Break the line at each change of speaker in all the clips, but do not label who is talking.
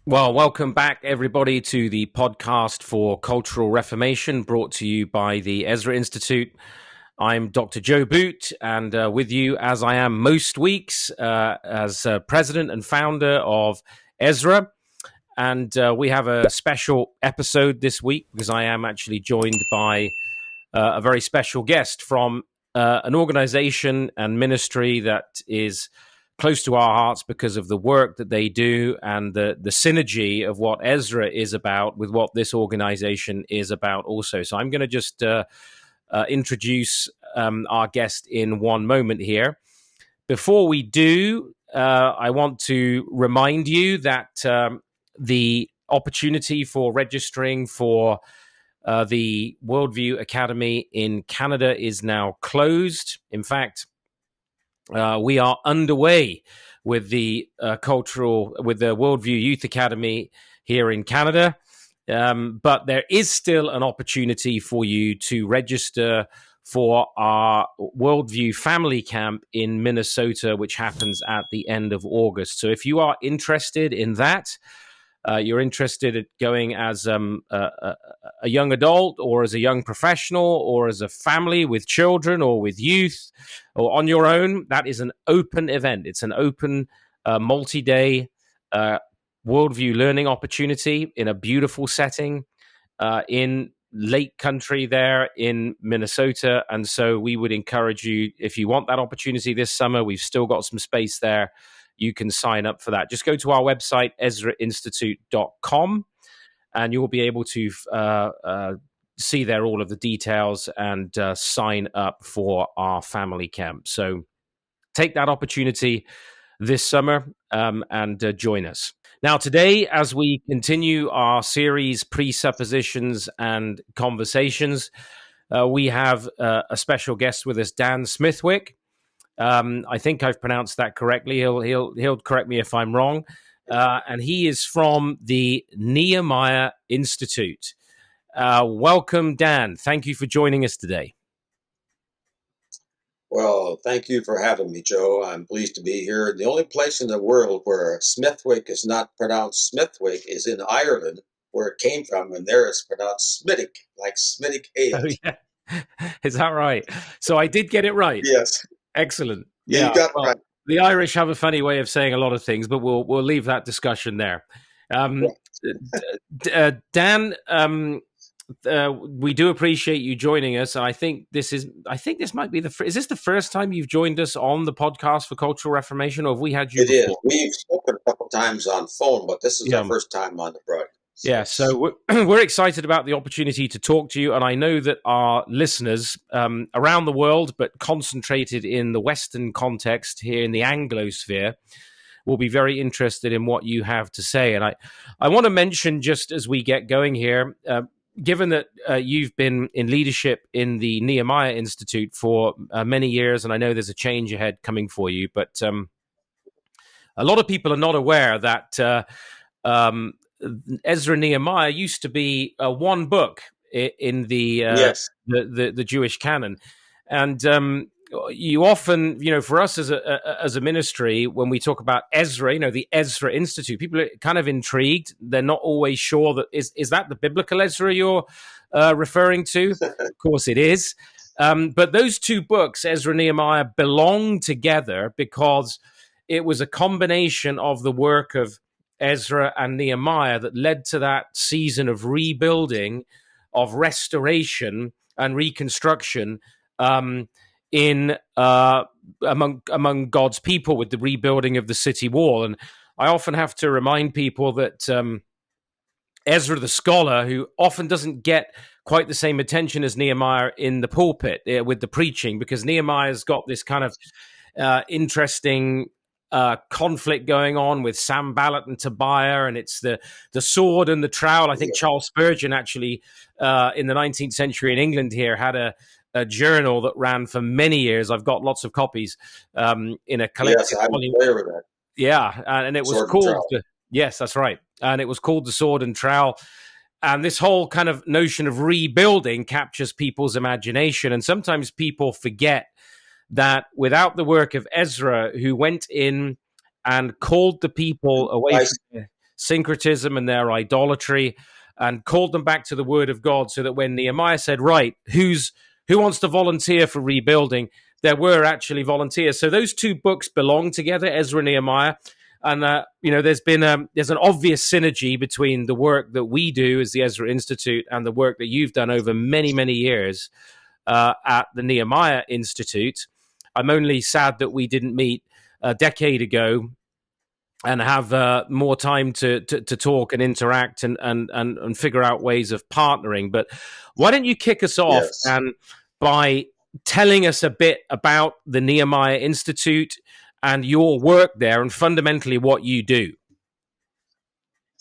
Well, welcome back, everybody, to the podcast for Cultural Reformation, brought to you by the Ezra Institute. I'm Dr. Joe Boot, and with you, as I am most weeks, as president and founder of Ezra. And we have a special episode this week because I am actually joined by a very special guest from an organization and ministry that is close to our hearts because of the work that they do and the synergy of what Ezra is about with what this organization is about also. So I'm going to just introduce our guest in one moment here. Before we do, I want to remind you that the opportunity for registering for the Worldview Academy in Canada is now closed. In fact, we are underway with the Worldview Youth Academy here in Canada, but there is still an opportunity for you to register for our Worldview Family Camp in Minnesota, which happens at the end of August. So if you are interested in that, you're interested in going as a young adult or as a young professional or as a family with children or with youth or on your own, that is an open event. It's an open multi-day worldview learning opportunity in a beautiful setting in Lake Country there in Minnesota. And so we would encourage you, if you want that opportunity this summer, we've still got some space there. You can sign up for that. Just go to our website, ezrainstitute.com, and you'll be able to see there all of the details and sign up for our family camp. So take that opportunity this summer and join us. Now, today, as we continue our series, Presuppositions and Conversations, we have a special guest with us, Dan Smithwick. I think I've pronounced that correctly. He'll correct me if I'm wrong. And he is from the Nehemiah Institute. Welcome, Dan. Thank you for joining us today.
Well, thank you for having me, Joe. I'm pleased to be here. The only place in the world where Smithwick is not pronounced Smithwick is in Ireland, where it came from, and there it's pronounced Smithwick, like Smithwick ale.
Oh, yeah. Is that right? So I did get it right.
Yes.
Excellent.
Yeah, you got it right.
The Irish have a funny way of saying a lot of things, but we'll leave that discussion there. Dan, we do appreciate you joining us, and I think this might be is this the first time you've joined us on the podcast for Cultural Reformation, or have we had you before?
It is. We've spoken a couple times on phone, but this is our first time on the broadcast.
Yeah, so we're excited about the opportunity to talk to you, and I know that our listeners around the world, but concentrated in the Western context here in the Anglosphere, will be very interested in what you have to say. And I want to mention, just as we get going here, given that you've been in leadership in the Nehemiah Institute for many years, and I know there's a change ahead coming for you, but a lot of people are not aware that Ezra Nehemiah used to be one book in the Jewish canon, and you often, for us as a ministry, when we talk about Ezra, the Ezra Institute, people are kind of intrigued. They're not always sure that is that the biblical Ezra you're referring to. Of course, it is. But those two books, Ezra and Nehemiah, belong together because it was a combination of the work of Ezra and Nehemiah that led to that season of rebuilding, of restoration and reconstruction among God's people with the rebuilding of the city wall. And I often have to remind people that Ezra the scholar, who often doesn't get quite the same attention as Nehemiah in the pulpit with the preaching, because Nehemiah's got this kind of interesting conflict going on with Sanballat and Tobiah, and it's the sword and the trowel. I think Charles Spurgeon actually in the 19th century in England here had a journal that ran for many years. I've got lots of copies in a collected volume.
Yes, I'm familiar with that.
Yeah, and it was called yes, that's right. And it was called The Sword and Trowel. And this whole kind of notion of rebuilding captures people's imagination. And sometimes people forget that without the work of Ezra, who went in and called the people away from syncretism and their idolatry, and called them back to the word of God, so that when Nehemiah said, right, who wants to volunteer for rebuilding, there were actually volunteers. So those two books belong together, Ezra and Nehemiah. And there's an obvious synergy between the work that we do as the Ezra Institute and the work that you've done over many, many years at the Nehemiah Institute. I'm only sad that we didn't meet a decade ago and have more time to talk and interact and figure out ways of partnering. But why don't you kick us off,
Yes.
and by telling us a bit about the Nehemiah Institute and your work there, and fundamentally what you do?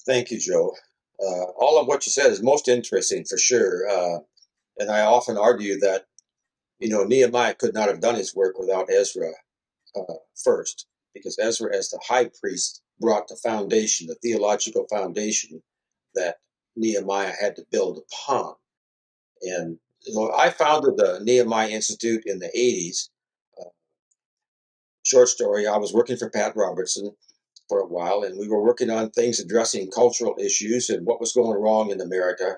Thank you, Joe. All of what you said is most interesting for sure. And I often argue that, Nehemiah could not have done his work without Ezra first, because Ezra, as the high priest, brought the foundation, the theological foundation that Nehemiah had to build upon. And I founded the Nehemiah Institute in the 80s. Short story, I was working for Pat Robertson for a while, and we were working on things addressing cultural issues and what was going wrong in America.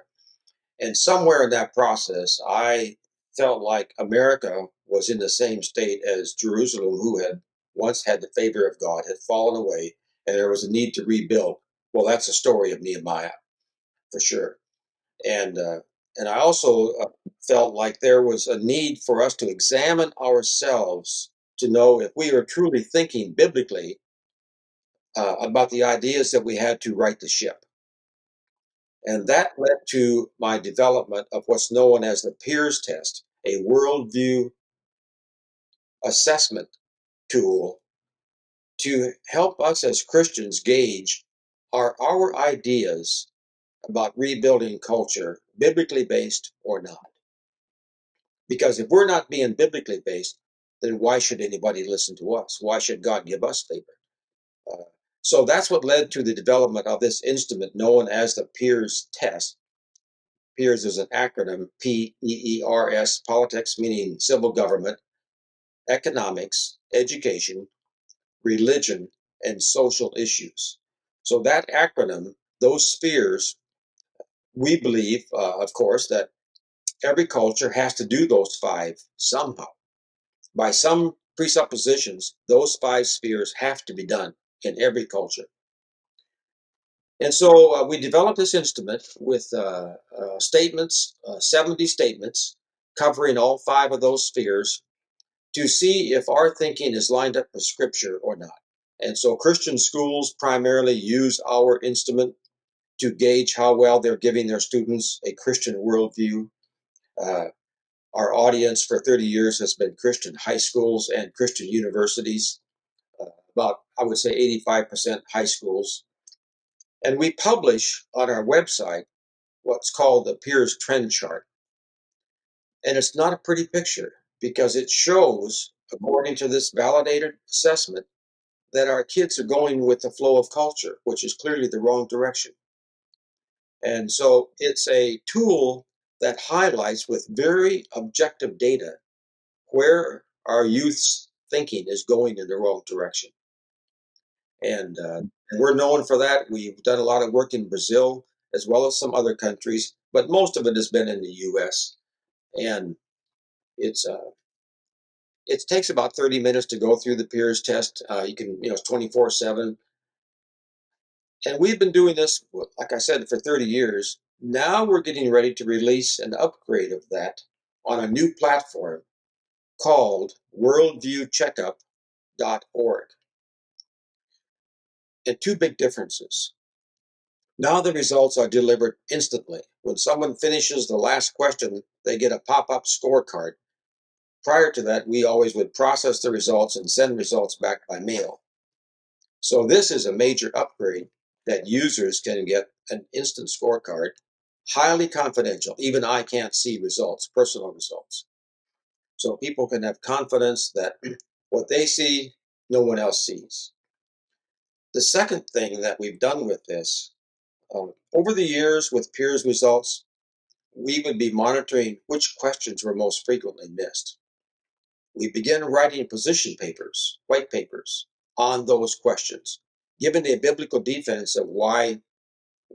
And somewhere in that process, I felt like America was in the same state as Jerusalem, who had once had the favor of God, had fallen away, and there was a need to rebuild. Well, that's the story of Nehemiah, for sure. And I also felt like there was a need for us to examine ourselves to know if we were truly thinking biblically about the ideas that we had to right the ship. And that led to my development of what's known as the Peers Test, a worldview assessment tool to help us as Christians gauge, are our ideas about rebuilding culture biblically based or not? Because if we're not being biblically based, then why should anybody listen to us? Why should God give us favor? Uh, so that's what led to the development of this instrument known as the Peers Test. Peers is an acronym, PEERS, politics meaning civil government, economics, education, religion, and social issues. So that acronym, those spheres, we believe, of course, that every culture has to do those five somehow. By some presuppositions, those five spheres have to be done in every culture. And so we developed this instrument with statements, 70 statements, covering all five of those spheres to see if our thinking is lined up with Scripture or not. And so Christian schools primarily use our instrument to gauge how well they're giving their students a Christian worldview. Uh, our audience for 30 years has been Christian high schools and Christian universities, about, I would say, 85% high schools. And we publish on our website what's called the Peers Trend Chart. And it's not a pretty picture because it shows, according to this validated assessment, that our kids are going with the flow of culture, which is clearly the wrong direction. And so it's a tool that highlights with very objective data where our youth's thinking is going in the wrong direction. And we're known for that. We've done a lot of work in Brazil as well as some other countries, but most of it has been in the U.S. And it's it takes about 30 minutes to go through the Peers test. You can, it's 24/7. And we've been doing this, like I said, for 30 years. Now we're getting ready to release an upgrade of that on a new platform called worldviewcheckup.org. And two big differences. Now the results are delivered instantly. When someone finishes the last question, they get a pop-up scorecard. Prior to that, we always would process the results and send results back by mail. So this is a major upgrade that users can get an instant scorecard, highly confidential. Even I can't see results, personal results. So people can have confidence that what they see, no one else sees. The second thing that we've done with this, over the years with Peers results, we would be monitoring which questions were most frequently missed. We began writing position papers, white papers, on those questions. given a biblical defense of why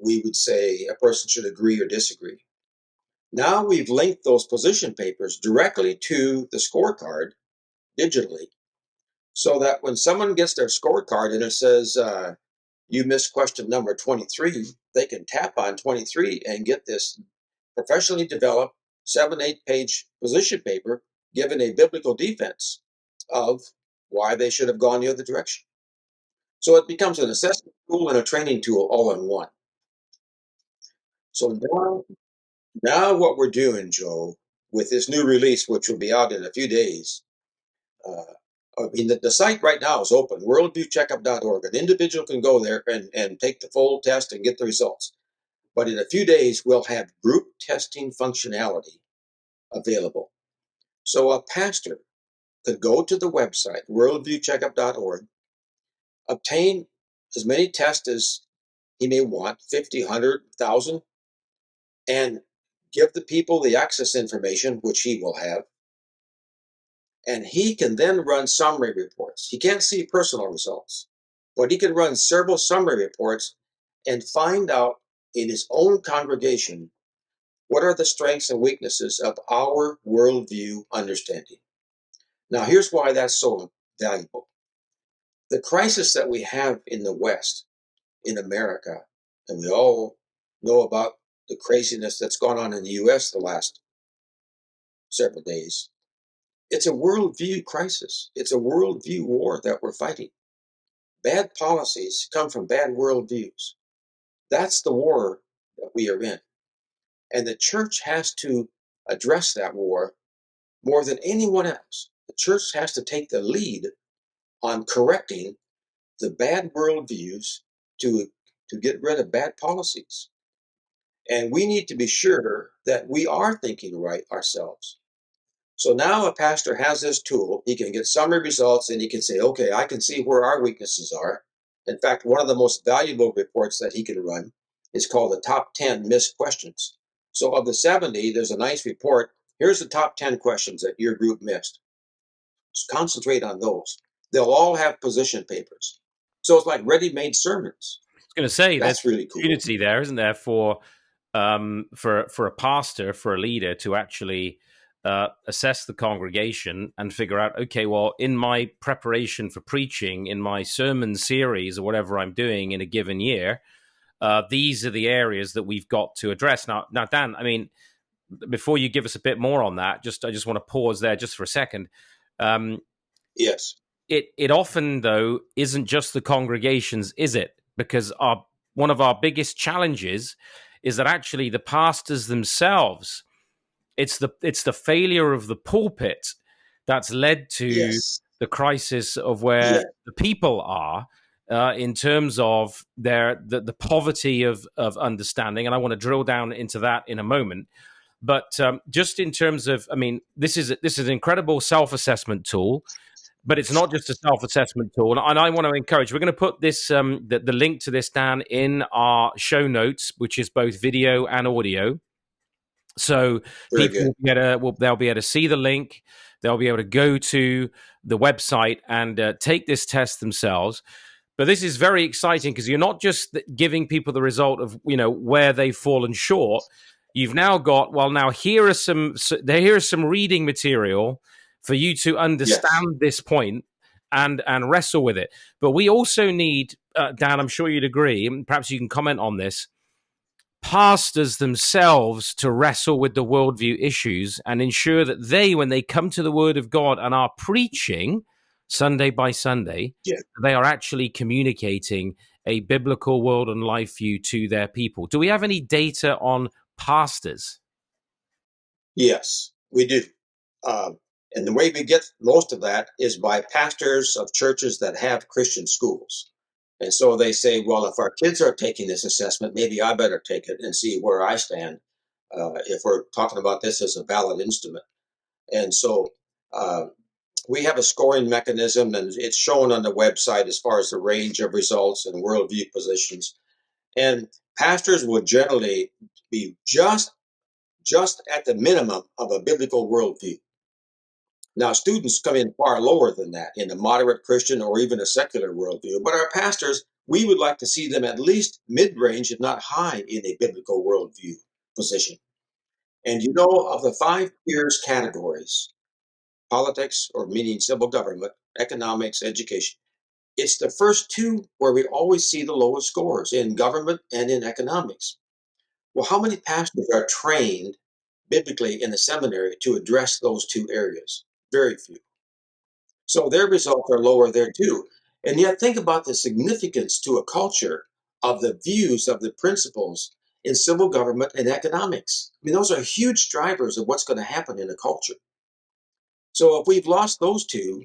we would say a person should agree or disagree. Now we've linked those position papers directly to the scorecard digitally, so that when someone gets their scorecard and it says, you missed question number 23, they can tap on 23 and get this professionally developed 7-8 page position paper given a biblical defense of why they should have gone the other direction. So it becomes an assessment tool and a training tool all in one. So now what we're doing, Joe, with this new release, which will be out in a few days, the site right now is open, worldviewcheckup.org. An individual can go there and take the full test and get the results. But in a few days, we'll have group testing functionality available. So a pastor could go to the website, worldviewcheckup.org, obtain as many tests as he may want, 50, 100, 1,000, and give the people the access information, which he will have. And he can then run summary reports. He can't see personal results, but he can run several summary reports and find out in his own congregation what are the strengths and weaknesses of our worldview understanding. Now, here's why that's so valuable. The crisis that we have in the West, in America, and we all know about the craziness that's gone on in the U.S. the last several days. It's a worldview crisis. It's a worldview war that we're fighting. Bad policies come from bad worldviews. That's the war that we are in. And the church has to address that war more than anyone else. The church has to take the lead on correcting the bad worldviews to get rid of bad policies. And we need to be sure that we are thinking right ourselves. So now a pastor has this tool. He can get summary results and he can say, okay, I can see where our weaknesses are. In fact, one of the most valuable reports that he can run is called the top 10 missed questions. So of the 70, there's a nice report. Here's the top 10 questions that your group missed. Just concentrate on those. They'll all have position papers. So it's like ready-made sermons.
I was going to say there's
That's really cool.
opportunity there, isn't there, for a pastor, for a leader to actually assess the congregation and figure out, okay, well, in my preparation for preaching, in my sermon series or whatever I'm doing in a given year, these are the areas that we've got to address. Now, Dan, I mean, before you give us a bit more on that, I just want to pause there just for a second.
Yes.
It often, though, isn't just the congregations, is it? Because one of our biggest challenges is that actually the pastors themselves, it's the failure of the pulpit that's led to
Yes.
the crisis of where
Yeah.
the people are in terms of the poverty of understanding. And I want to drill down into that in a moment. But just in terms of, I mean, this is an incredible self-assessment tool. But it's not just a self-assessment tool, and I want to encourage. We're going to put this the link to this, Dan, in our show notes, which is both video and audio. So
Very
people
good.
they'll be able to see the link. They'll be able to go to the website and take this test themselves. But this is very exciting because you're not just giving people the result of where they've fallen short. You've now got here is some reading material for you to understand this point and wrestle with it. But we also need, Dan, I'm sure you'd agree, and perhaps you can comment on this, pastors themselves to wrestle with the worldview issues and ensure that they, when they come to the Word of God and are preaching Sunday by Sunday, they are actually communicating a biblical world and life view to their people. Do we have any data on pastors?
Yes, we do. And the way we get most of that is by pastors of churches that have Christian schools. And so they say, well, if our kids are taking this assessment, maybe I better take it and see where I stand if we're talking about this as a valid instrument. And so we have a scoring mechanism, and it's shown on the website as far as the range of results and worldview positions. And pastors will generally be just at the minimum of a biblical worldview. Now, students come in far lower than that in a moderate Christian or even a secular worldview, but our pastors we would like to see them at least mid-range, if not high, in a biblical worldview position. And of the 5 tiers categories, politics, or meaning civil government, economics, education, it's the first 2 where we always see the lowest scores, in government and in economics. Well, how many pastors are trained biblically in a seminary to address those 2 areas? Very few. So their results are lower there too. And yet, think about the significance to a culture of the views of the principles in civil government and economics. I mean, those are huge drivers of what's going to happen in a culture. So if we've lost those 2,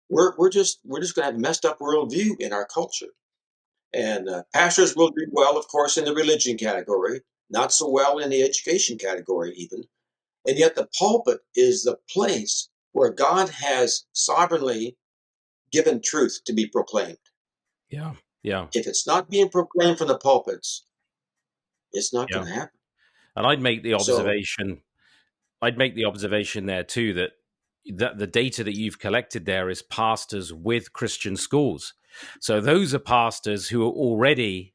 we're just going to have a messed up worldview in our culture. And pastors will do well, of course, in the religion category, not so well in the education category, even. And yet, the pulpit is the place where God has sovereignly given truth to be proclaimed.
Yeah. Yeah.
If it's not being proclaimed from the pulpits, it's not
Yeah.
going to happen.
And I'd make the
So,
observation there too, that the data that you've collected there is pastors with Christian schools. So those are pastors who are already,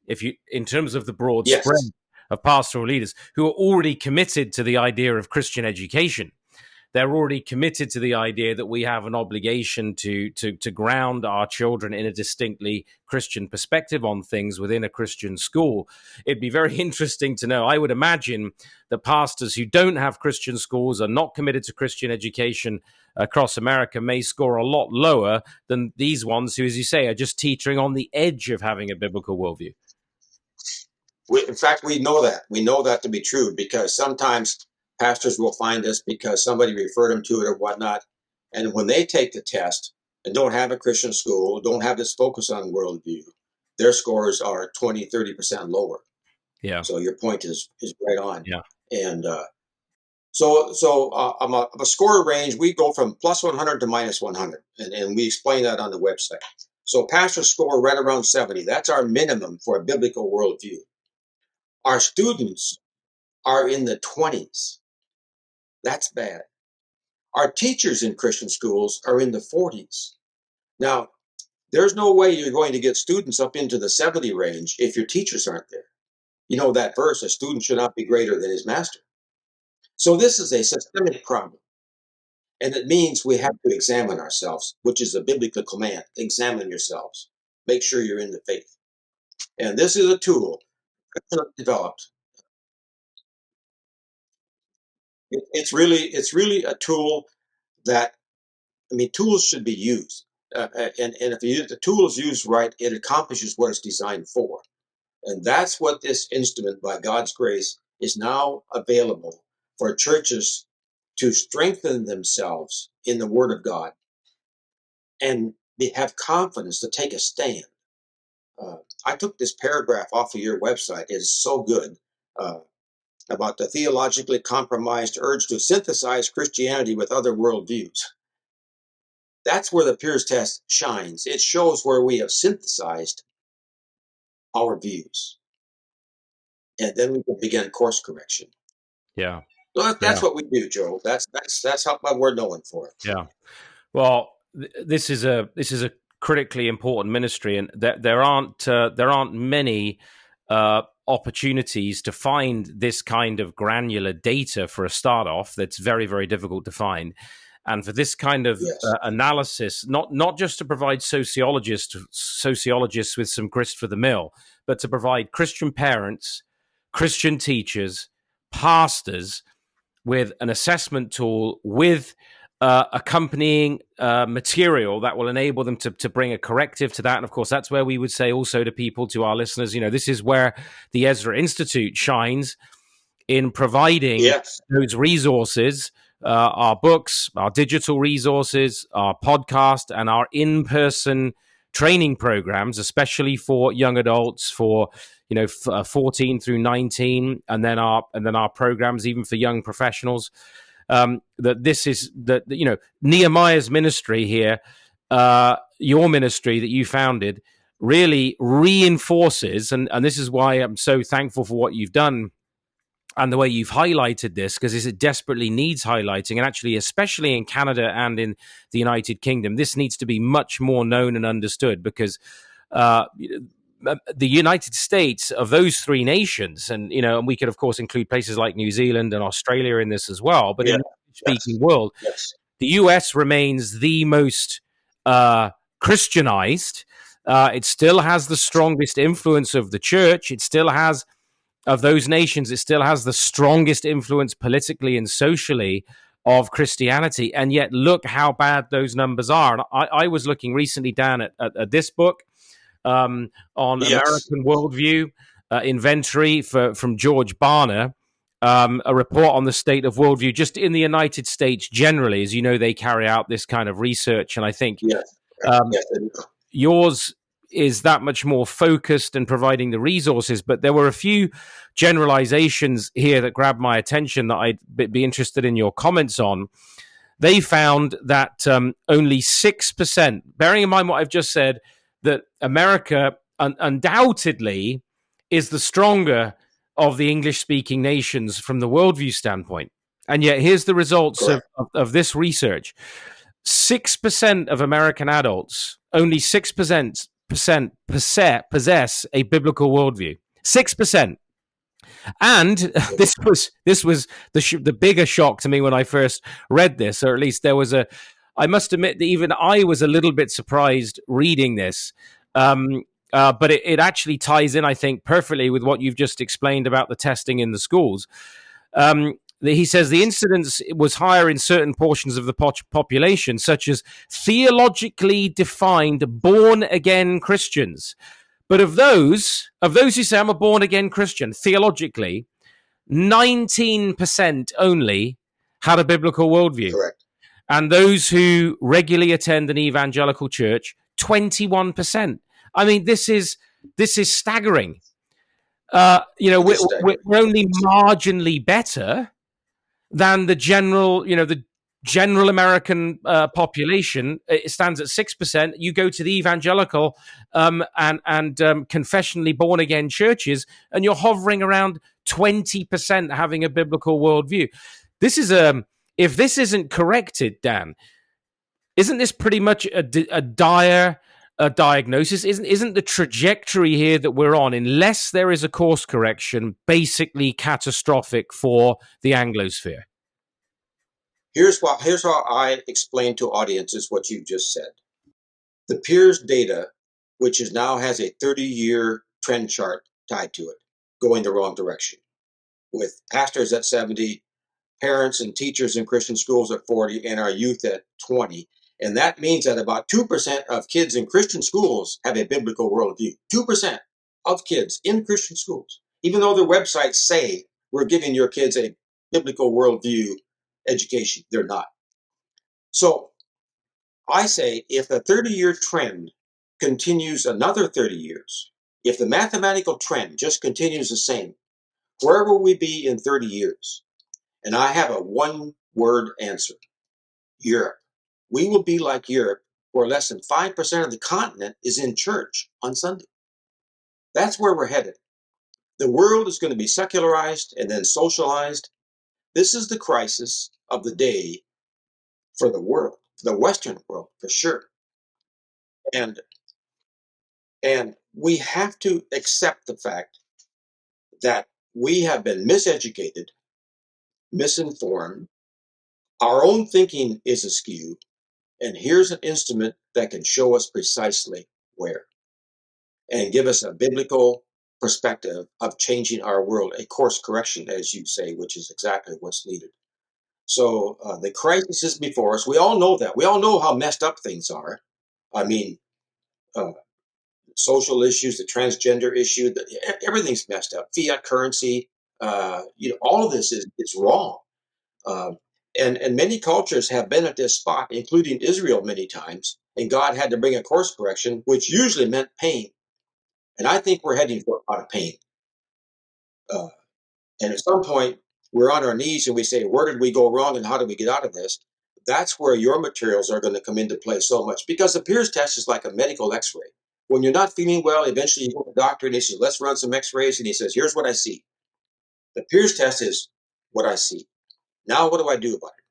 in terms of the broad
yes,
spread of pastoral leaders, who are already committed to the idea of Christian education. They're already committed to the idea that we have an obligation to ground our children in a distinctly Christian perspective on things within a Christian school. It'd be very interesting to know. I would imagine that pastors who don't have Christian schools, are not committed to Christian education across America, may score a lot lower than these ones who, as you say, are just teetering on the edge of having a biblical worldview.
in fact, we know that. We know that to be true because sometimes pastors will find this because somebody referred them to it or whatnot. And when they take the test and don't have a Christian school, don't have this focus on worldview, their scores are 20, 30% lower.
Yeah.
So your point is right on.
Yeah.
And on a score range, we go from plus 100 to minus 100. And we explain that on the website. So pastors score right around 70. That's our minimum for a biblical worldview. Our students are in the 20s. That's bad. Our teachers in Christian schools are in the 40s. Now, there's no way you're going to get students up into the 70 range if your teachers aren't there. You know that verse, a student should not be greater than his master. So this is a systemic problem. And it means we have to examine ourselves, which is a biblical command. Examine yourselves. Make sure you're in the faith. And this is a tool developed. It's really a tool that, I mean, tools should be used. And if the tool is used right, it accomplishes what it's designed for. And that's what this instrument, by God's grace, is now available for churches to strengthen themselves in the Word of God and have confidence to take a stand. I took this paragraph off of your website. It is so good, about the theologically compromised urge to synthesize Christianity with other worldviews. That's where the Piers test shines. It shows where we have synthesized our views. And then we can begin course correction.
Yeah.
So
Yeah.
that's what we do, Joe. That's what we're known for.
Yeah. Well, this is a critically important ministry, and there aren't many opportunities to find this kind of granular data for a start off. That's very, very difficult to find. And for this kind of
Yes.
analysis, not just to provide sociologists with some grist for the mill, but to provide Christian parents, Christian teachers, pastors with an assessment tool with accompanying material that will enable them to bring a corrective to that. And of course, that's where we would say also to people, to our listeners, this is where the Ezra Institute shines in providing
Yes.
those resources, our books, our digital resources, our podcast, and our in-person training programs, especially for young adults, for 14 through 19, and then our programs even for young professionals. Nehemiah's ministry here, your ministry that you founded, really reinforces, and this is why I'm so thankful for what you've done and the way you've highlighted this, because it desperately needs highlighting. And actually, especially in Canada and in the United Kingdom, this needs to be much more known and understood, because uh, the United States, of those three nations, and and we could of course include places like New Zealand and Australia in this as well, but
Yeah.
in the speaking
Yes.
world,
Yes.
the US remains the most Christianized. It still has the strongest influence of the church. It still has, of those nations, it still has the strongest influence politically and socially of Christianity. And yet, look how bad those numbers are. And I was looking recently, Dan, at this book on
Yes.
American worldview inventory from George Barna. A report on the state of worldview just in the United States generally. As you know, they carry out this kind of research, and I think
Yes.
um,
Yes.
yours is that much more focused and providing the resources. But there were a few generalizations here that grabbed my attention that I'd be interested in your comments on. They found that only 6%, bearing in mind what I've just said, that America undoubtedly is the stronger of the English-speaking nations from the worldview standpoint. And yet, here's the results of this research. 6% of American adults, only 6% possess a biblical worldview. 6%. And this was the bigger shock to me when I first read this, or at least there was a. I must admit that even I was a little bit surprised reading this. But it actually ties in, I think, perfectly with what you've just explained about the testing in the schools. He says the incidence was higher in certain portions of the population, such as theologically defined born-again Christians. But of those who say I'm a born-again Christian, theologically, 19% only had a biblical worldview.
Correct.
And those who regularly attend an evangelical church, 21%. I mean, this is staggering. We're only marginally better than the general American population. It stands at 6%. You go to the evangelical and confessionally born again churches, and you're hovering around 20% having a biblical worldview. This is if this isn't corrected, Dan, isn't this pretty much a dire diagnosis? Isn't the trajectory here that we're on, unless there is a course correction, basically catastrophic for the Anglosphere?
Here's how I explain to audiences what you just said. The Peers data, which now has a 30-year trend chart tied to it, going the wrong direction, with pastors at 70, parents and teachers in Christian schools at 40, and our youth at 20. And that means that about 2% of kids in Christian schools have a biblical worldview. 2% of kids in Christian schools, even though their websites say we're giving your kids a biblical worldview education, they're not. So I say if the 30-year trend continues another 30 years, if the mathematical trend just continues the same, where will we be in 30 years? And I have a one-word answer: Europe. We will be like Europe, where less than 5% of the continent is in church on Sunday. That's where we're headed. The world is going to be secularized and then socialized. This is the crisis of the day for the world, the Western world, for sure. And we have to accept the fact that we have been miseducated, misinformed. Our own thinking is askew. And here's an instrument that can show us precisely where and give us a biblical perspective of changing our world, a course correction, as you say, which is exactly what's needed. So the crisis is before us. We all know that. We all know how messed up things are. I mean, uh, social issues, the transgender issue, everything's messed up. Fiat currency, all of this is wrong. Um, and many cultures have been at this spot, including Israel many times, and God had to bring a course correction, which usually meant pain. And I think we're heading for a lot of pain. Uh, and at some point, we're on our knees and we say, where did we go wrong and how do we get out of this? That's where your materials are going to come into play so much, because the Peers test is like a medical x-ray. When you're not feeling well, eventually you go to the doctor and he says, let's run some x-rays. And he says, here's what I see. The Peers test is what I see. Now, what do I do about it?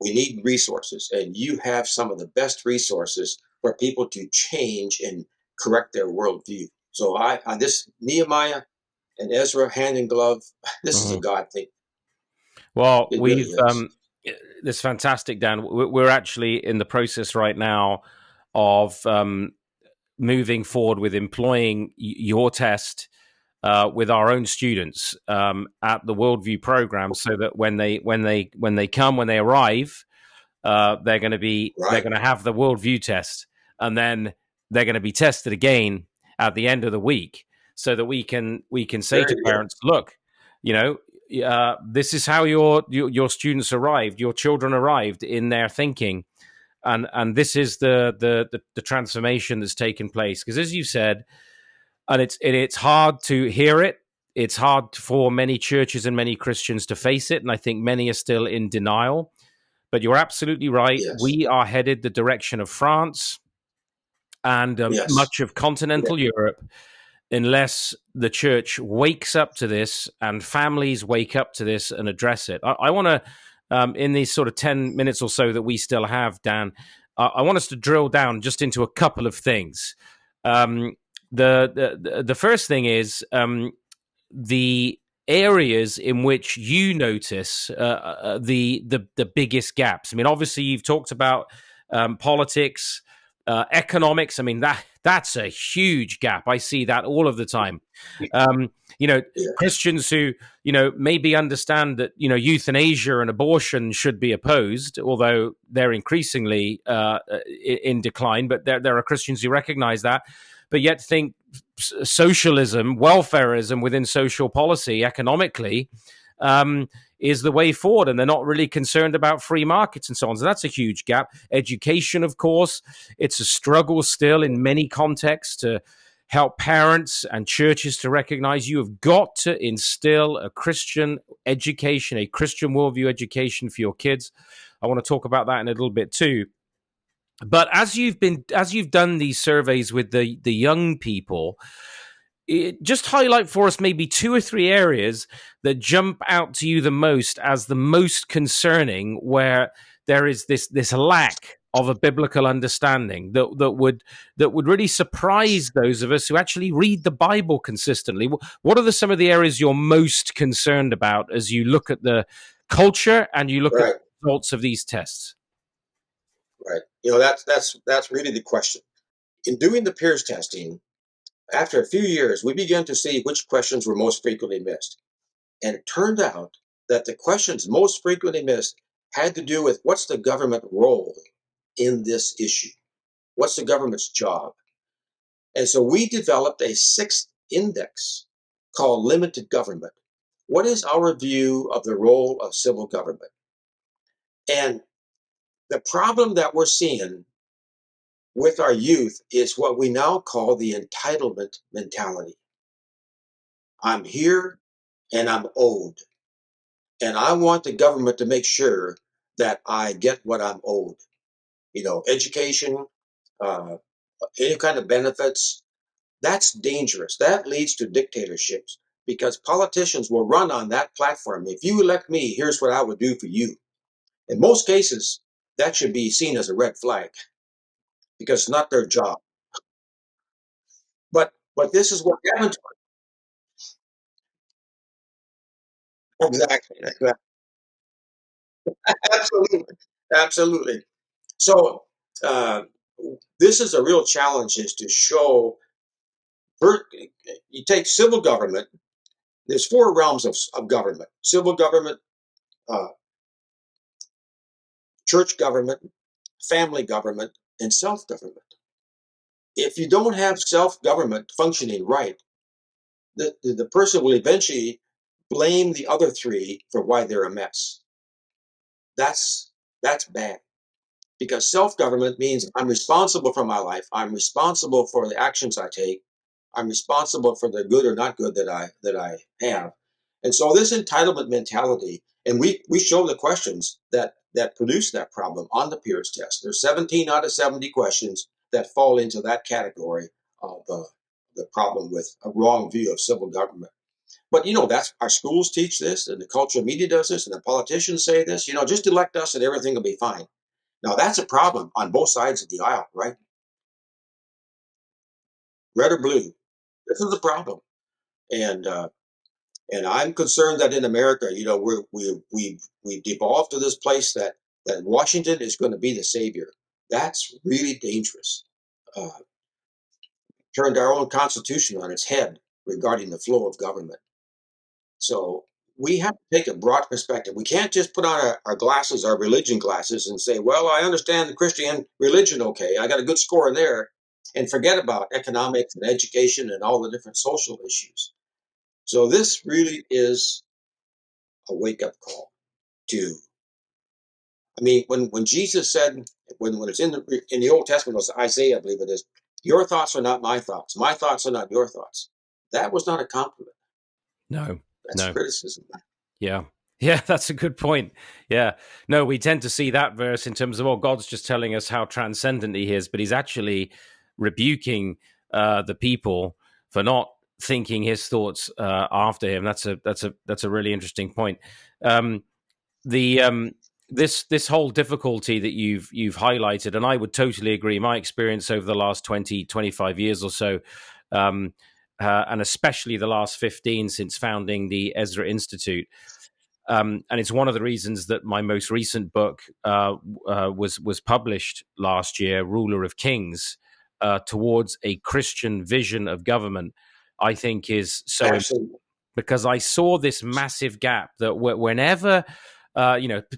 We need resources, and you have some of the best resources for people to change and correct their worldview. So on this Nehemiah and Ezra hand in glove, this is a
Mhm.
God thing.
Well,
It really is.
this is fantastic, Dan. We're actually in the process right now of moving forward with employing your test with our own students at the Worldview program, so that when they arrive, they're
Right.
going to have the worldview test, and then they're going to be tested again at the end of the week, so that we can say
There
to
you go.
parents, look, you know, this is how your students arrived, your children arrived in their thinking, and this is the transformation that's taken place. Because as you said, and it's hard to hear it. It's hard for many churches and many Christians to face it, and I think many are still in denial. But you're absolutely right.
Yes.
We are headed the direction of France and
Yes.
much of
Yeah.
continental Europe, unless the church wakes up to this and families wake up to this and address it. I want to, in these sort of 10 minutes or so that we still have, Dan, I want us to drill down just into a couple of things. Um, the first thing is the areas in which you notice the biggest gaps. I mean, obviously, you've talked about politics, economics. I mean, that's a huge gap. I see that all of the time. Um, you know,
Yeah.
Christians who maybe understand that euthanasia and abortion should be opposed, although they're increasingly in decline. But there are Christians who recognize that, but yet think socialism, welfareism within social policy, economically, is the way forward, and they're not really concerned about free markets and so on. So that's a huge gap. Education, of course, it's a struggle still in many contexts to help parents and churches to recognize you have got to instill a Christian education, a Christian worldview education for your kids. I want to talk about that in a little bit too. But as you've done these surveys with the young people, just highlight for us maybe two or three areas that jump out to you the most as the most concerning, where there is this lack of a biblical understanding that would really surprise those of us who actually read the Bible consistently. What are some of the areas you're most concerned about as you look at the culture and you look at
Right.
the results of these tests?
Right. That's really the question. In doing the peers testing, after a few years, we began to see which questions were most frequently missed. And it turned out that the questions most frequently missed had to do with what's the government role in this issue? What's the government's job? And so we developed a sixth index called limited government. What is our view of the role of civil government? And the problem that we're seeing with our youth is what we now call the entitlement mentality. I'm here and I'm owed. And I want the government to make sure that I get what I'm owed. Education, uh, any kind of benefits. That's dangerous. That leads to dictatorships because politicians will run on that platform. If you elect me, here's what I would do for you. In most cases, that should be seen as a red flag because it's not their job. But this is what happens. Exactly. Absolutely. Absolutely. So uh, this is a real challenge, is to show. You take civil government. There's four realms of government: civil government, uh, church government, family government, and self-government. If you don't have self-government functioning right, the person will eventually blame the other three for why they're a mess. That's bad. Because self-government means I'm responsible for my life. I'm responsible for the actions I take. I'm responsible for the good or not good that I have. And so this entitlement mentality, and we show the questions that produce that problem on the Peers test. There's 17 out of 70 questions that fall into that category of the problem with a wrong view of civil government. But that's our schools teach this, and the cultural media does this, and the politicians say this. Just elect us and everything will be fine. Now that's a problem on both sides of the aisle, right? red or blue. This is the problem. And I'm concerned that in America, we've devolved to this place that Washington is going to be the savior. That's really dangerous. Uh, Turned our own Constitution on its head regarding the flow of government. So we have to take a broad perspective. We can't just put on our glasses, our religion glasses, and say, well, I understand the Christian religion, okay, I got a good score in there, and forget about economics and education and all the different social issues. So this really is a wake-up call to, I mean, when Jesus said, when it's in the Old Testament, it was Isaiah, I believe it is, your thoughts are not my thoughts are not your thoughts. That was not a compliment.
No,
That's
no.
criticism.
Yeah. Yeah, that's a good point. Yeah. No, we tend to see that verse in terms of, oh, God's just telling us how transcendent he is, but he's actually rebuking the people for not thinking his thoughts after him. That's a really interesting point. The this whole difficulty that you've highlighted, and I would totally agree. My experience over the last 25 years or so, and especially the last 15 since founding the Ezra Institute. And it's one of the reasons that my most recent book was published last year, Ruler of Kings, towards a Christian vision of government. I think is so
Absolutely.
important because I saw this massive gap that whenever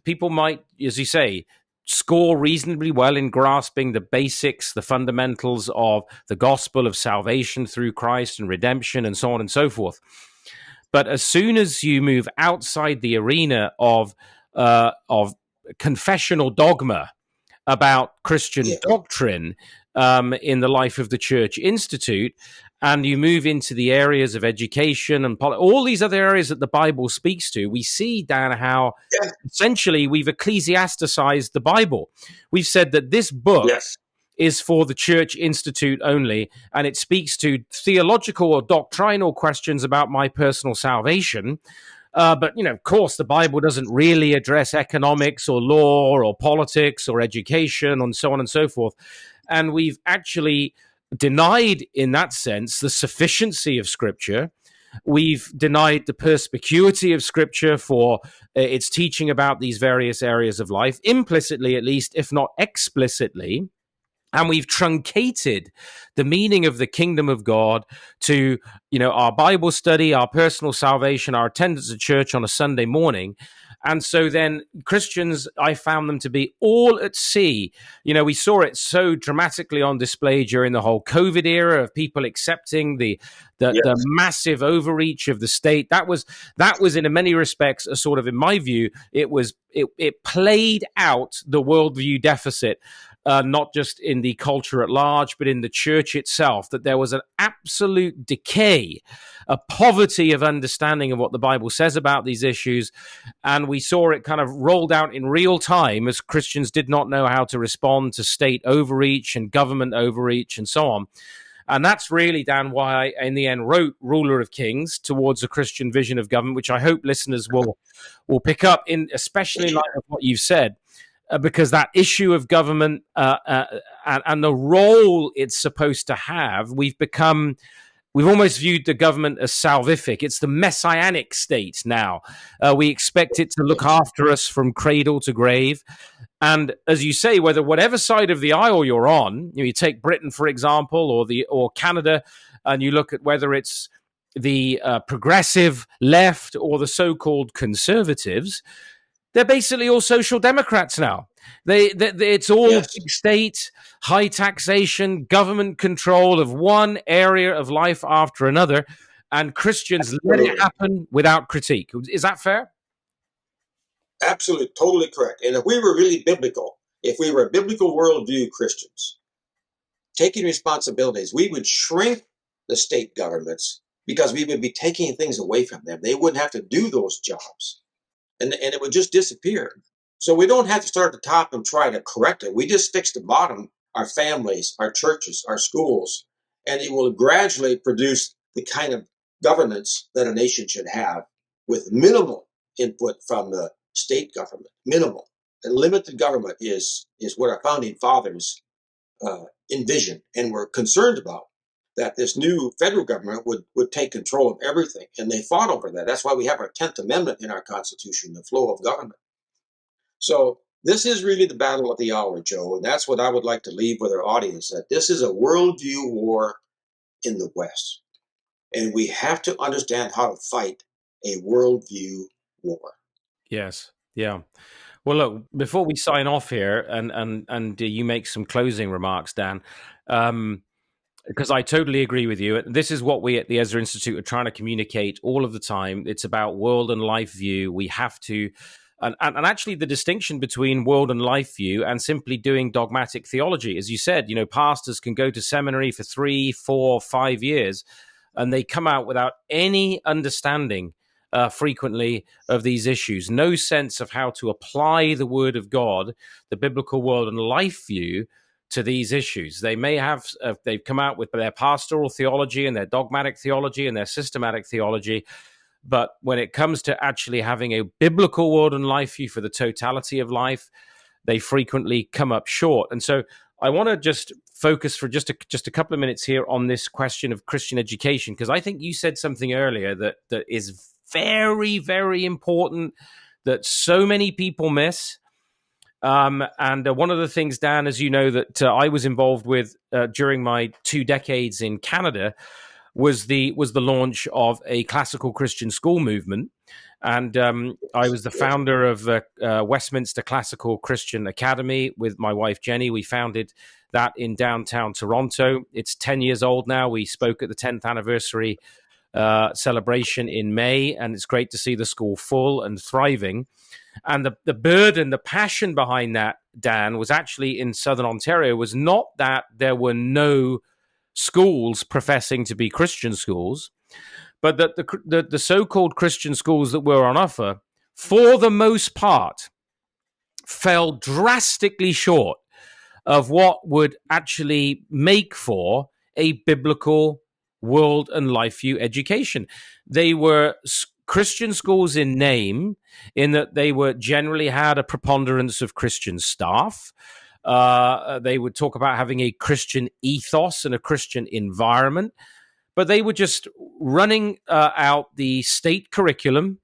people might, as you say, score reasonably well in grasping the basics, the fundamentals of the gospel of salvation through Christ and redemption, and so on and so forth. But as soon as you move outside the arena of confessional dogma about Christian doctrine in the life of the Church Institute, and you move into the areas of education and all these other areas that the Bible speaks to, we see, Dan, how essentially we've ecclesiasticized the Bible. We've said that this book is for the Church Institute only, and it speaks to theological or doctrinal questions about my personal salvation. But, of course, the Bible doesn't really address economics or law or politics or education and so on and so forth. And we've actually denied, in that sense, the sufficiency of Scripture. We've denied the perspicuity of Scripture for its teaching about these various areas of life, implicitly at least, if not explicitly. And we've truncated the meaning of the kingdom of God to, our Bible study, our personal salvation, our attendance at church on a Sunday morning. And so then Christians, I found them to be all at sea. We saw it so dramatically on display during the whole COVID era of people accepting the massive overreach of the state. That was in many respects a sort of, in my view, it played out the worldview deficit. Not just in the culture at large, but in the church itself, that there was an absolute decay, a poverty of understanding of what the Bible says about these issues. And we saw it kind of rolled out in real time as Christians did not know how to respond to state overreach and government overreach and so on. And that's really, Dan, why I, in the end, wrote Ruler of Kings towards a Christian vision of government, which I hope listeners will pick up, especially in light of what you've said. Because that issue of government and the role it's supposed to have, we've almost viewed the government as salvific. It's the messianic state now. We expect it to look after us from cradle to grave. And as you say, whatever side of the aisle you're on, you take Britain, for example, or Canada, and you look at whether it's the progressive left or the so-called conservatives, they're basically all social democrats now. It's all big state, high taxation, government control of one area of life after another, and Christians let it happen without critique. Is that fair?
Absolutely, totally correct. And if we were really biblical, if we were biblical worldview Christians, taking responsibilities, we would shrink the state governments because we would be taking things away from them. They wouldn't have to do those jobs. And it would just disappear. So we don't have to start at the top and try to correct it. We just fix the bottom, our families, our churches, our schools, and it will gradually produce the kind of governance that a nation should have with minimal input from the state government, minimal. And limited government is what our founding fathers envisioned and were concerned about. that this new federal government would take control of everything. And they fought over that. That's why we have our 10th Amendment in our Constitution, the flow of government. So this is really the battle of the hour, Joe. And that's what I would like to leave with our audience, that this is a worldview war in the West. And we have to understand how to fight a worldview war.
Yes. Yeah. Well, look, before we sign off here, and you make some closing remarks, Dan, because I totally agree with you. This is what we at the Ezra Institute are trying to communicate all of the time. It's about world and life view. We have to, and actually the distinction between world and life view and simply doing dogmatic theology, as you said, pastors can go to seminary for 3, 4, 5 years, and they come out without any understanding frequently of these issues, no sense of how to apply the word of God, the biblical world and life view to these issues. They may have, they've come out with their pastoral theology and their dogmatic theology and their systematic theology, but when it comes to actually having a biblical world and life view for the totality of life, they frequently come up short. And so I want to just focus for just a couple of minutes here on this question of Christian education, because I think you said something earlier that is very, very important that so many people miss. And one of the things, Dan, as you know, that I was involved with during my 2 decades in Canada was the launch of a classical Christian school movement. And I was the founder of Westminster Classical Christian Academy with my wife, Jenny. We founded that in downtown Toronto. It's 10 years old now. We spoke at the 10th anniversary celebration in May, and it's great to see the school full and thriving. And the burden, the passion behind that, Dan, was actually in Southern Ontario, was not that there were no schools professing to be Christian schools, but that the so-called Christian schools that were on offer, for the most part, fell drastically short of what would actually make for a biblical world and life view education. They were Christian schools in name, in that they were generally had a preponderance of Christian staff. They would talk about having a Christian ethos and a Christian environment, but they were just running out the state curriculum,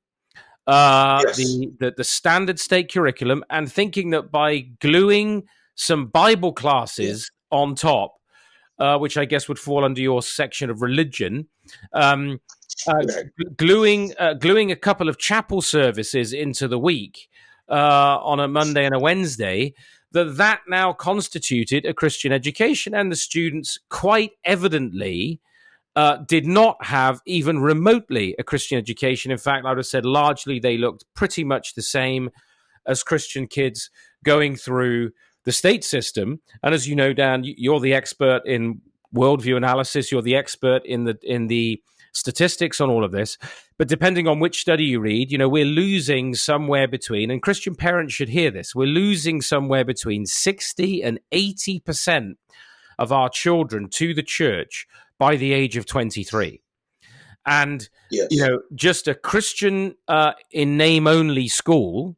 the standard state curriculum, and thinking that by gluing some Bible classes on top, which I guess would fall under your section of religion, gluing a couple of chapel services into the week on a Monday and a Wednesday, that now constituted a Christian education, and the students quite evidently did not have even remotely a Christian education. In fact, I would have said largely they looked pretty much the same as Christian kids going through the state system. And as you know, Dan, you're the expert in worldview analysis. You're the expert in the statistics on all of this. But depending on which study you read, we're losing somewhere between, and Christian parents should hear this, we're losing somewhere between 60 and 80% of our children to the church by the age of 23. And, just a Christian in name only school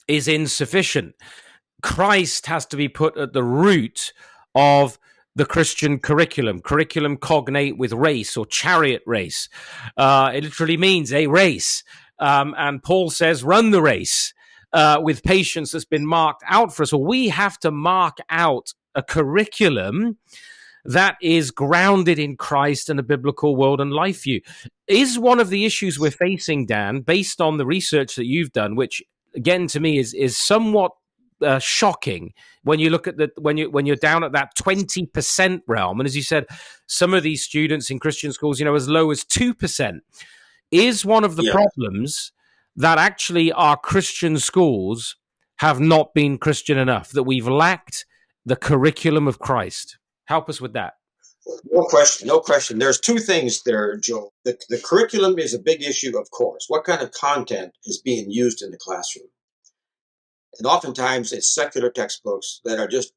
is insufficient. Christ has to be put at the root of the Christian curriculum cognate with race or chariot race. It literally means a race. And Paul says, run the race with patience that's been marked out for us. Well, we have to mark out a curriculum that is grounded in Christ and a biblical world and life view. Is one of the issues we're facing, Dan, based on the research that you've done, which again to me is somewhat shocking when you look at when you're down at that 20% realm, and as you said, some of these students in Christian schools, as low as 2%, is one of the problems that actually our Christian schools have not been Christian enough, that we've lacked the curriculum of Christ. Help us with that.
No question. There's two things there, Joe. The curriculum is a big issue, of course. What kind of content is being used in the classroom? And oftentimes it's secular textbooks that are just,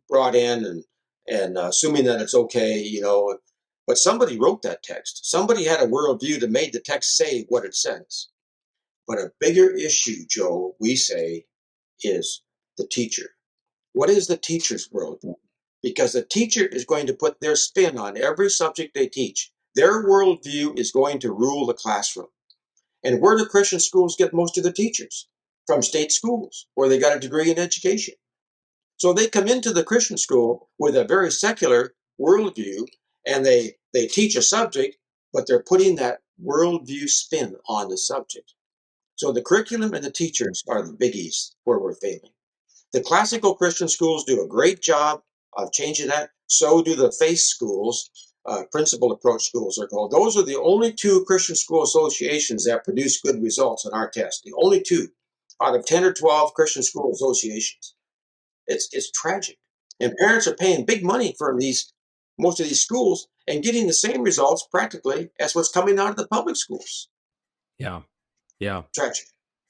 brought in and assuming that it's okay, but somebody wrote that text. Somebody had a worldview that made the text say what it says. But a bigger issue, Joe, we say, is the teacher. What is the teacher's worldview? because the teacher is going to put their spin on every subject they teach. Their worldview is going to rule the classroom. And where do Christian schools get most of their teachers? From state schools, where they got a degree in education. So they come into the Christian school with a very secular worldview, and they teach a subject, but they're putting that worldview spin on the subject. So the curriculum and the teachers are the biggies where we're failing. The classical Christian schools do a great job of changing that. So do the faith schools, principled approach schools are called. Those are the only two Christian school associations that produce good results in our test. The only two out of 10 or 12 Christian school associations. It's tragic. And parents are paying big money for most of these schools and getting the same results practically as what's coming out of the public schools.
Yeah. Yeah.
Tragic.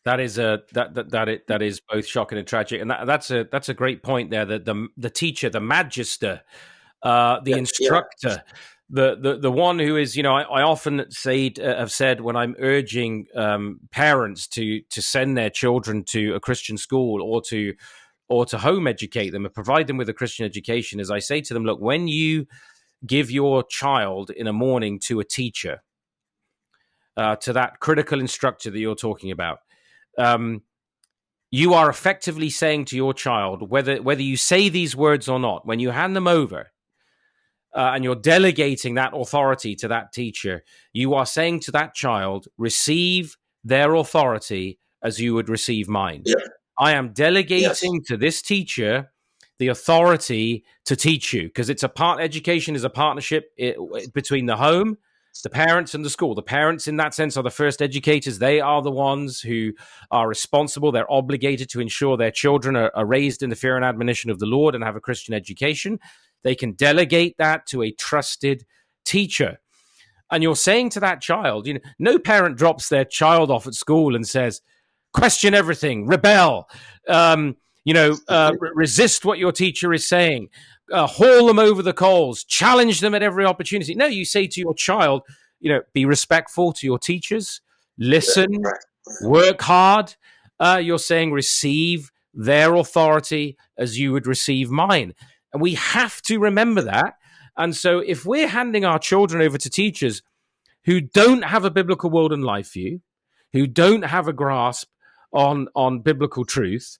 That is that is both shocking and tragic, and that's a great point there. That the teacher, the magister, the instructor, the one who is, I often have said when I'm urging parents to send their children to a Christian school or to home educate them and provide them with a Christian education, is I say to them, look, when you give your child in a morning to a teacher, to that critical instructor that you're talking about. You are effectively saying to your child, whether you say these words or not, when you hand them over and you're delegating that authority to that teacher, you are saying to that child, receive their authority as you would receive mine.
Yeah.
I am delegating to this teacher the authority to teach you, because education is a partnership between the home, the parents, and the school. The parents, in that sense, are the first educators. They are the ones who are responsible. They're obligated to ensure their children are raised in the fear and admonition of the Lord and have a Christian education. They can delegate that to a trusted teacher. And you're saying to that child, no parent drops their child off at school and says, question everything, rebel, resist what your teacher is saying, haul them over the coals, challenge them at every opportunity. No, you say to your child, be respectful to your teachers, listen, work hard. You're saying receive their authority as you would receive mine. And we have to remember that. And so if we're handing our children over to teachers who don't have a biblical world and life view, who don't have a grasp on biblical truth,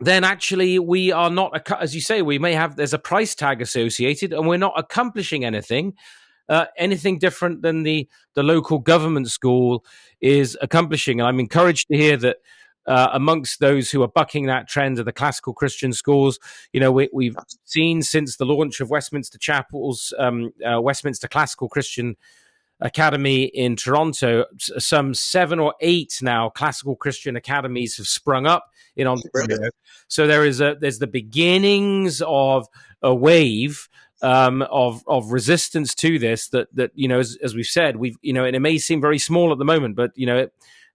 then actually we are not, as you say, there's a price tag associated, and we're not accomplishing anything different than the local government school is accomplishing. And I'm encouraged to hear that amongst those who are bucking that trend of the classical Christian schools, we've seen since the launch of Westminster Chapel's Westminster Classical Christian Academy in Toronto, some 7 or 8 now classical Christian academies have sprung up in Ontario. So there's the beginnings of a wave of resistance to this. That as we've said, and it may seem very small at the moment, but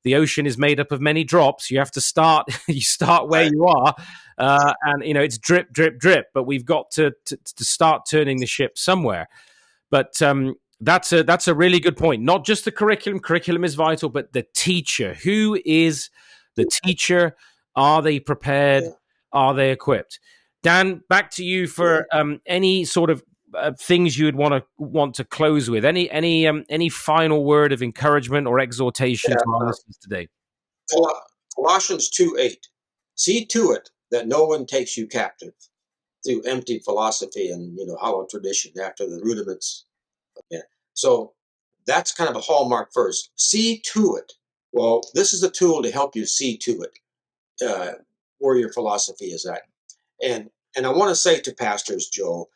the ocean is made up of many drops. You have to start. You start where you are, and it's drip, drip, drip. But we've got to start turning the ship somewhere. But that's a really good point. Not just the curriculum. Curriculum is vital, but the teacher. Who is the teacher? Are they prepared? Are they equipped? Dan, back to you for any sort of things you would want to close with. Any final word of encouragement or exhortation to our listeners today?
Colossians 2:8. See to it that no one takes you captive through empty philosophy and hollow tradition after the rudiments. Yeah. So that's kind of a hallmark verse. See to it. Well, this is a tool to help you see to it where your philosophy is at. And I want to say to pastors, Joe,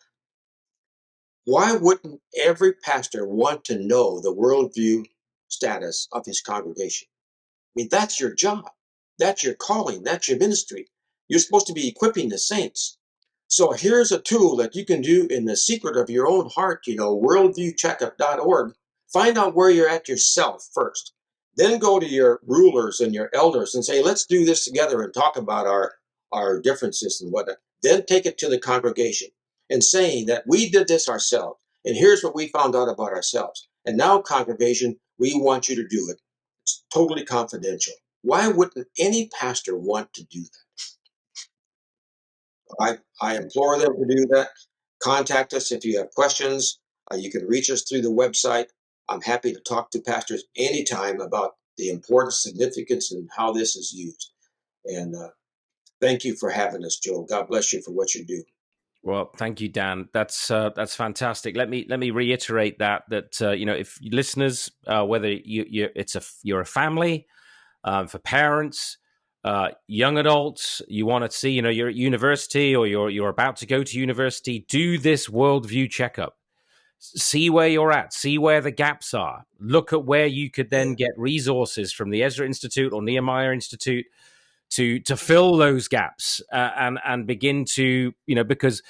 why wouldn't every pastor want to know the worldview status of his congregation? I mean, that's your job. That's your calling. That's your ministry. You're supposed to be equipping the saints. So here's a tool that you can do in the secret of your own heart, worldviewcheckup.org. Find out where you're at yourself first. Then go to your rulers and your elders and say, let's do this together and talk about our differences and whatnot. Then take it to the congregation and saying that we did this ourselves. And here's what we found out about ourselves. And now, congregation, we want you to do it. It's totally confidential. Why wouldn't any pastor want to do that? I implore them to do that. contact us if you have questions. You can reach us through the website. I'm happy to talk to pastors anytime about the importance, significance, and how this is used. And thank you for having us, Joe. God bless you for what you do.
Well, thank you, Dan. That's fantastic. Let me reiterate that if listeners, whether you're a family, for parents, young adults, you want to see, you're at university or you're about to go to university, do this worldview checkup. See where you're at, see where the gaps are. Look at where you could then get resources from the Ezra Institute or Nehemiah Institute to fill those gaps and begin to, because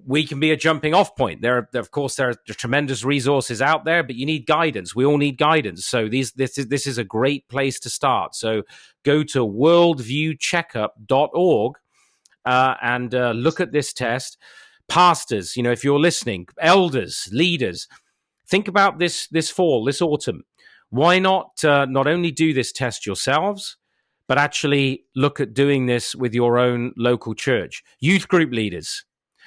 we can be a jumping off point. There are tremendous resources out there, but you need guidance. We all need guidance. So this is a great place to start. So go to worldviewcheckup.org and look at this test. Pastors, if you're listening, elders, leaders, think about this fall, this autumn. Why not only do this test yourselves, but actually look at doing this with your own local church? Youth group leaders,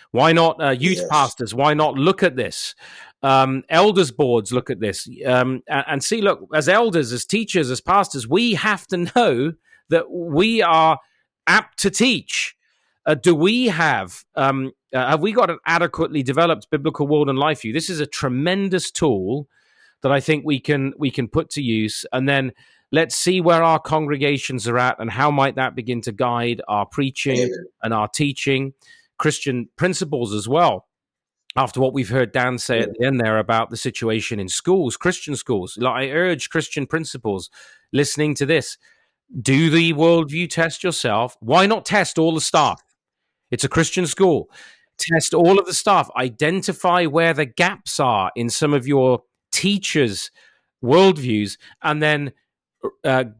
why not youth pastors? Why not look at this? Elders boards, look at this and see, look, as elders, as teachers, as pastors, we have to know that we are apt to teach. Do we have we got an adequately developed biblical world and life view? This is a tremendous tool that I think we can put to use. And then let's see where our congregations are at and how might that begin to guide our preaching and our teaching, Christian principles as well. After what we've heard Dan say at the end there about the situation in schools, Christian schools, I urge Christian principles listening to this. Do the worldview test yourself. Why not test all the staff? It's a Christian school. Test all of the staff. Identify where the gaps are in some of your teachers' worldviews, and then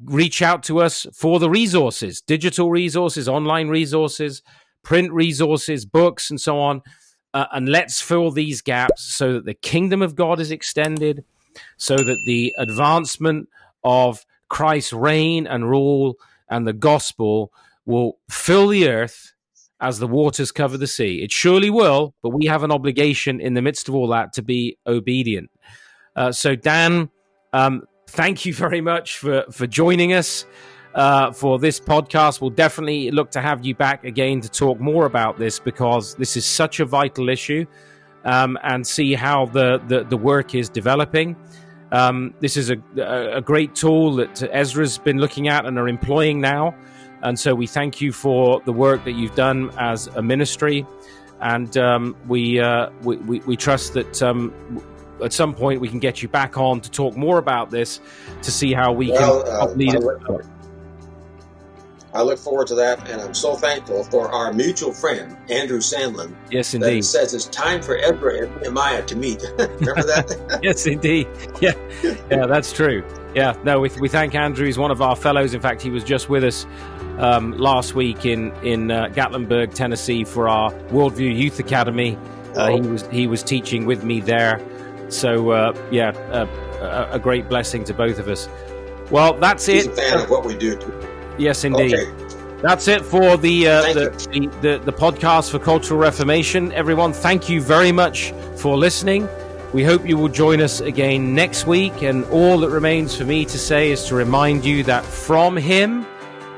reach out to us for the resources, digital resources, online resources, print resources, books, and so on. And let's fill these gaps so that the kingdom of God is extended, so that the advancement of Christ's reign and rule and the gospel will fill the earth as the waters cover the sea. It surely will, but we have an obligation in the midst of all that to be obedient. So Dan, thank you very much for joining us for this podcast. We'll definitely look to have you back again to talk more about this, because this is such a vital issue, and see how the work is developing. This is a great tool that Ezra's been looking at and are employing now. And so we thank you for the work that you've done as a ministry. And we trust that at some point we can get you back on to talk more about this, to see how we can help lead it.
I look forward to that, and I'm so thankful for our mutual friend, Andrew Sandlin.
Yes, indeed.
That says it's time for Ezra and Nehemiah to meet. Remember that?
Yes, indeed. Yeah, that's true. Yeah, no, we thank Andrew. He's one of our fellows. In fact, he was just with us last week in Gatlinburg, Tennessee, for our Worldview Youth Academy. He was teaching with me there. So, a great blessing to both of us. Well, that's
He's
it.
He's a fan of what we do.
Yes, indeed. Okay. That's it for the podcast for Cultural Reformation. Everyone, thank you very much for listening. We hope you will join us again next week. And all that remains for me to say is to remind you that from Him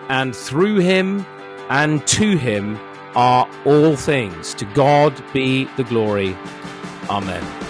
and through Him and to Him are all things. To God be the glory. Amen.